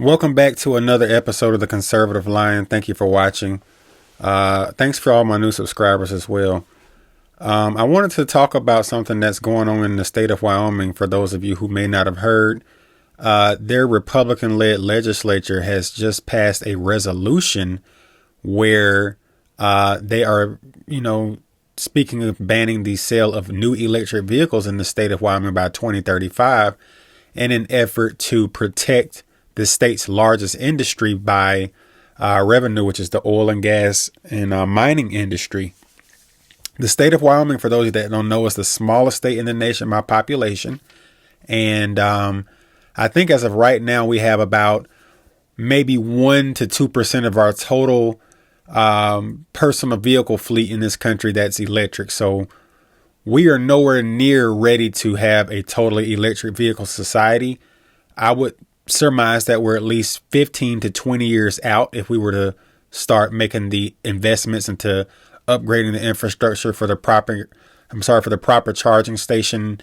Welcome back to another episode of The Conservative Lion. Thank you for watching. Thanks for all my new subscribers as well. I wanted to talk about something that's going on in the state of Wyoming. For those of you who may not have heard, their Republican-led legislature has just passed a resolution where they are, speaking of banning the sale of new electric vehicles in the state of Wyoming by 2035 in an effort to protect the state's largest industry by revenue, which is the oil and gas and mining industry. The state of Wyoming, for those that don't know, is the smallest state in the nation by population. And I think as of right now, we have about maybe 1 to 2% of our total personal vehicle fleet in this country that's electric. So we are nowhere near ready to have a totally electric vehicle society. I would surmise that we're at least 15 to 20 years out if we were to start making the investments into upgrading the infrastructure for the proper charging station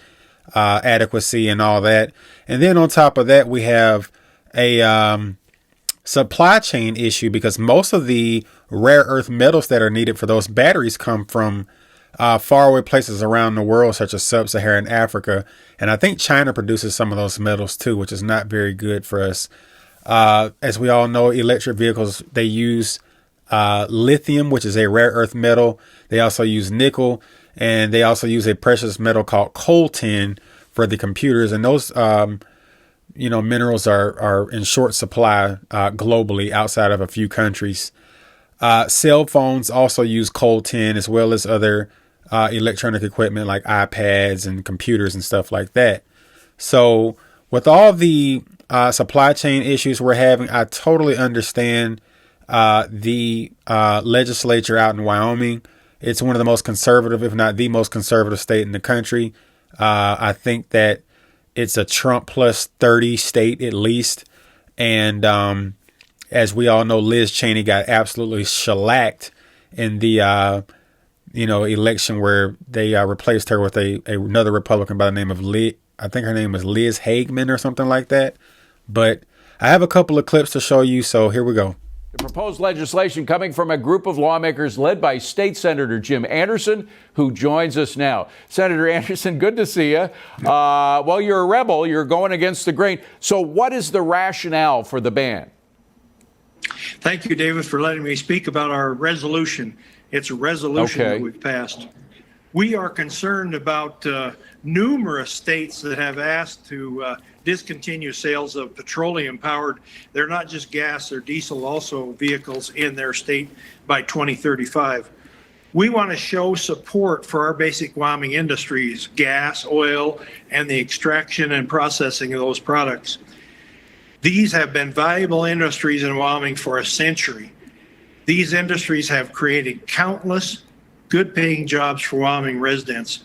adequacy and all that. And then on top of that, we have a supply chain issue because most of the rare earth metals that are needed for those batteries come from faraway places around the world, such as sub-Saharan Africa. And I think China produces some of those metals too, which is not very good for us. As we all know, electric vehicles, they use lithium, which is a rare earth metal. They also use nickel, and they also use a precious metal called coltan for the computers. And those, minerals are in short supply globally outside of a few countries. Cell phones also use coltan as well as other electronic equipment like iPads and computers and stuff like that. So with all the supply chain issues we're having, I totally understand the legislature out in Wyoming. It's one of the most conservative, if not the most conservative state in the country. I think that it's a Trump plus 30 state at least. And as we all know, Liz Cheney got absolutely shellacked in the election where they replaced her with another Republican by the name of I think her name was Liz Hagman or something like that. But I have a couple of clips to show you, so here we go. The proposed legislation coming from a group of lawmakers led by State Senator Jim Anderson, who joins us now. Senator Anderson, good to see you. Well, you're a rebel. You're going against the grain. So what is the rationale for the ban? Thank you, David, for letting me speak about our resolution. It's a resolution that we've passed. We are concerned about numerous states that have asked to discontinue sales of petroleum-powered, they're not just gas, they're diesel also vehicles in their state by 2035. We want to show support for our basic Wyoming industries, gas, oil, and the extraction and processing of those products. These have been valuable industries in Wyoming for a century. These industries have created countless good-paying jobs for Wyoming residents.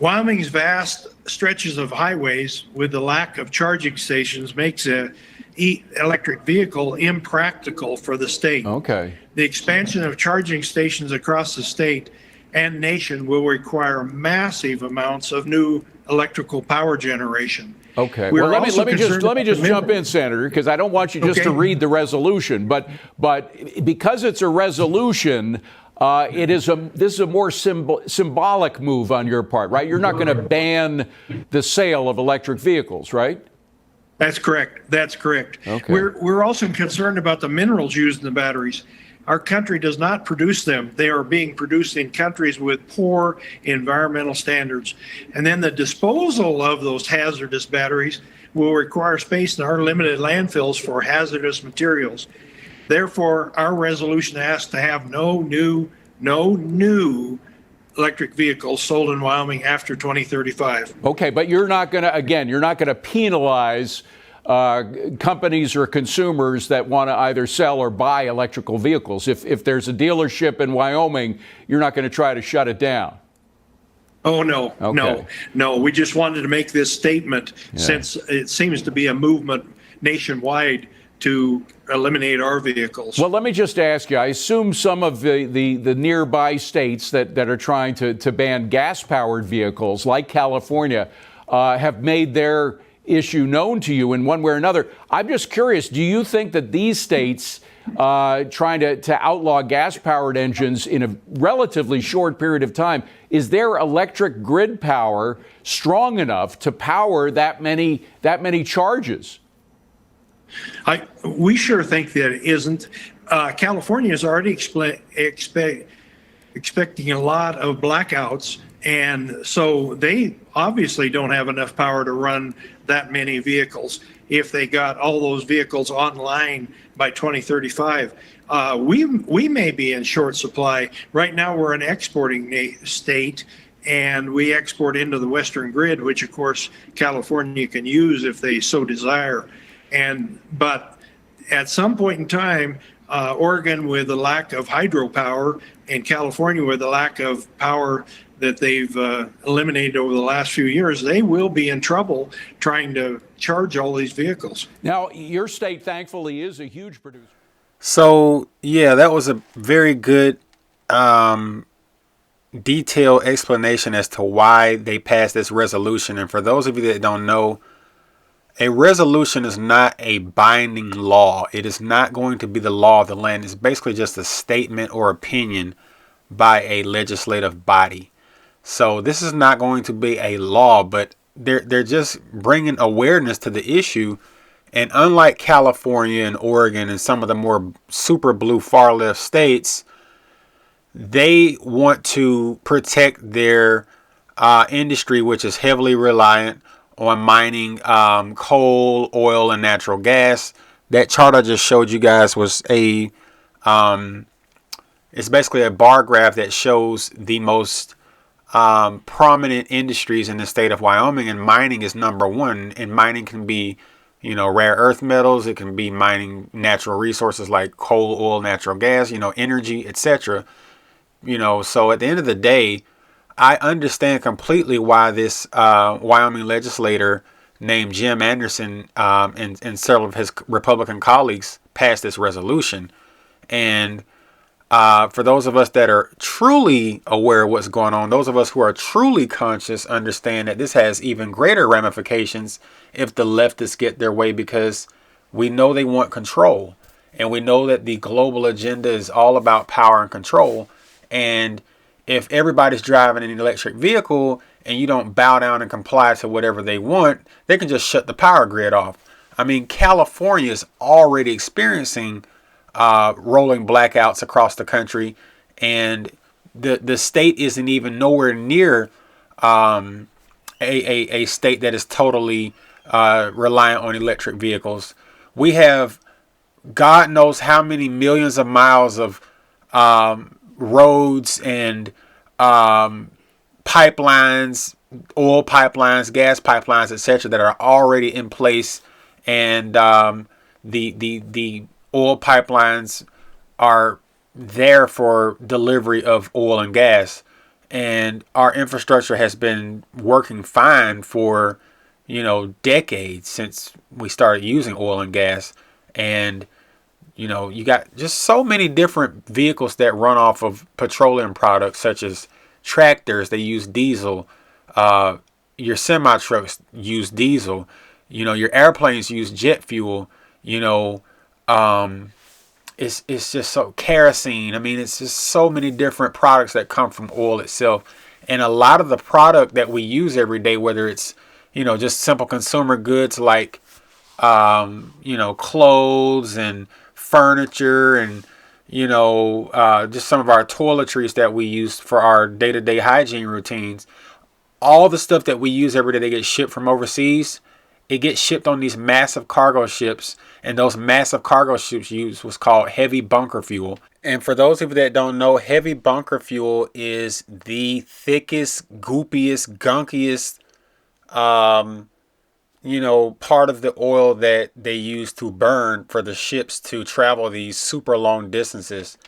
Wyoming's vast stretches of highways with the lack of charging stations makes an electric vehicle impractical for the state. Okay. The expansion of charging stations across the state and nation will require massive amounts of new electrical power generation. Okay. Well, let me just jump in, Senator, because I don't want you just to read the resolution, but because it's a resolution, this is a more symbolic move on your part, right? You're not going to ban the sale of electric vehicles, right? That's correct. That's correct. Okay. We're also concerned about the minerals used in the batteries. Our country does not produce them. They are being produced in countries with poor environmental standards. And then the disposal of those hazardous batteries will require space in our limited landfills for hazardous materials. Therefore, our resolution asks to have no new electric vehicles sold in Wyoming after 2035. Okay, but you're not going to penalize companies or consumers that want to either sell or buy electrical vehicles. If there's a dealership in Wyoming, you're not going to try to shut it down. Oh, no, Okay. no. We just wanted to make this statement since it seems to be a movement nationwide to eliminate our vehicles. Well, let me just ask you, I assume some of the nearby states that are trying to ban gas-powered vehicles, like California, have made their issue known to you in one way or another. I'm just curious, do you think that these states trying to outlaw gas-powered engines in a relatively short period of time, is their electric grid power strong enough to power that many charges? We sure think that it isn't. California is already expecting a lot of blackouts, and so they obviously don't have enough power to run that many vehicles. If they got all those vehicles online by 2035, we may be in short supply. Right now, we're an exporting state, and we export into the Western grid, which of course California can use if they so desire. But at some point in time, Oregon, with the lack of hydropower, and California with the lack of power that they've eliminated over the last few years, they will be in trouble trying to charge all these vehicles. Now, your state, thankfully, is a huge producer. So, yeah, that was a very good detailed explanation as to why they passed this resolution. And for those of you that don't know, a resolution is not a binding law. It is not going to be the law of the land. It's basically just a statement or opinion by a legislative body. So this is not going to be a law, but they're just bringing awareness to the issue. And unlike California and Oregon and some of the more super blue far left states, they want to protect their industry, which is heavily reliant on mining coal, oil, and natural gas. That chart I just showed you guys was it's basically a bar graph that shows the most prominent industries in the state of Wyoming, and mining is number one. And mining can be, rare earth metals. It can be mining natural resources like coal, oil, natural gas, energy, etc. So at the end of the day, I understand completely why this Wyoming legislator named Jim Anderson and several of his Republican colleagues passed this resolution. And for those of us that are truly aware of what's going on, those of us who are truly conscious understand that this has even greater ramifications if the leftists get their way, because we know they want control. And we know that the global agenda is all about power and control. And if everybody's driving an electric vehicle and you don't bow down and comply to whatever they want, they can just shut the power grid off. I mean, California is already experiencing rolling blackouts across the country, and the state isn't even nowhere near a state that is totally reliant on electric vehicles. We have God knows how many millions of miles of roads and pipelines, oil pipelines, gas pipelines, etc., that are already in place, and the oil pipelines are there for delivery of oil and gas, and our infrastructure has been working fine for decades since we started using oil and gas. And you got just so many different vehicles that run off of petroleum products, such as tractors. They use diesel. Your semi trucks use diesel. Your airplanes use jet fuel. It's just so kerosene. I mean, it's just so many different products that come from oil itself. And a lot of the product that we use every day, whether it's just simple consumer goods like clothes and furniture and just some of our toiletries that we use for our day-to-day hygiene routines, all the stuff that we use every day that gets shipped from overseas, it gets shipped on these massive cargo ships, and those massive cargo ships use what's called heavy bunker fuel. And for those of you that don't know, heavy bunker fuel is the thickest, goopiest, gunkiest part of the oil that they use to burn for the ships to travel these super long distances,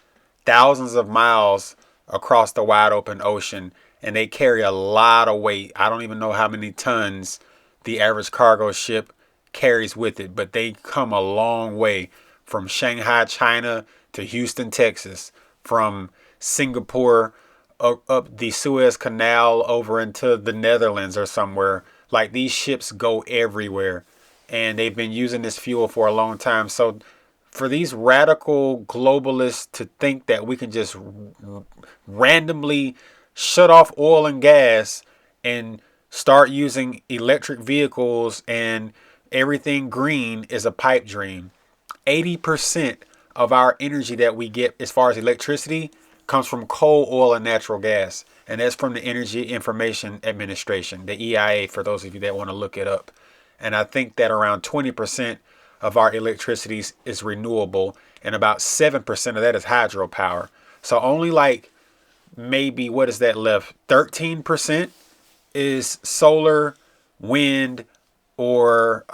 thousands of miles across the wide open ocean. And they carry a lot of weight. I don't even know how many tons the average cargo ship carries with it, but they come a long way from Shanghai, China to Houston, Texas, from Singapore up the Suez Canal over into the Netherlands or somewhere. Like, these ships go everywhere, and they've been using this fuel for a long time. So for these radical globalists to think that we can just randomly shut off oil and gas and start using electric vehicles and everything green is a pipe dream. 80% of our energy that we get as far as electricity comes from coal, oil, and natural gas. And that's from the Energy Information Administration, the EIA, for those of you that want to look it up. And I think that around 20% of our electricity is renewable, and about 7% of that is hydropower. So only like maybe, what is that left? 13% is solar, wind, or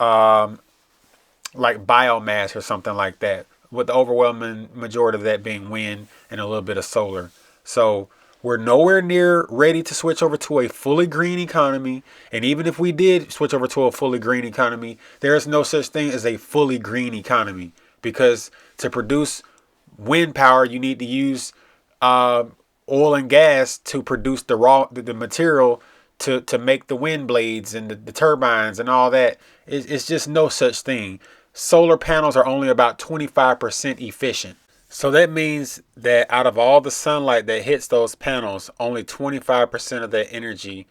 like biomass or something like that, with the overwhelming majority of that being wind and a little bit of solar. So we're nowhere near ready to switch over to a fully green economy. And even if we did switch over to a fully green economy, there is no such thing as a fully green economy, because to produce wind power, you need to use oil and gas to produce the material to make the wind blades and the turbines and all that. It's just no such thing. Solar panels are only about 25% efficient. So that means that out of all the sunlight that hits those panels, only 25% of that energy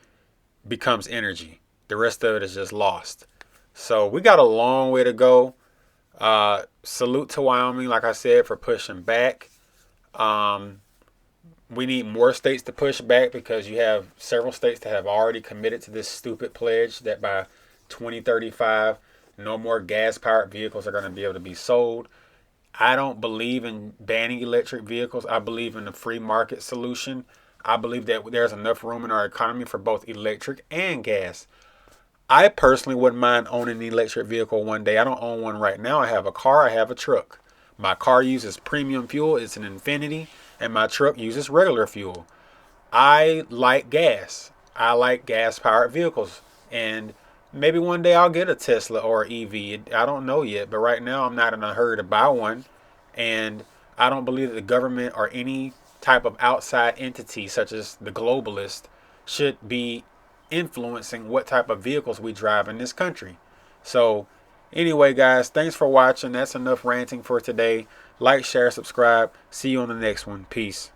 becomes energy. The rest of it is just lost. So we got a long way to go. Salute to Wyoming, like I said, for pushing back. We need more states to push back, because you have several states that have already committed to this stupid pledge that by 2035, no more gas-powered vehicles are going to be able to be sold. I don't believe in banning electric vehicles. I believe in the free market solution. I believe that there's enough room in our economy for both electric and gas. I personally wouldn't mind owning an electric vehicle one day. I don't own one right now. I have a car. I have a truck. My car uses premium fuel. It's an Infiniti. And my truck uses regular fuel. I like gas. I like gas-powered vehicles. And maybe one day I'll get a Tesla or an EV. I don't know yet. But right now I'm not in a hurry to buy one. And I don't believe that the government or any type of outside entity, such as the globalist, should be influencing what type of vehicles we drive in this country. So anyway, guys, thanks for watching. That's enough ranting for today. Like, share, subscribe. See you on the next one. Peace.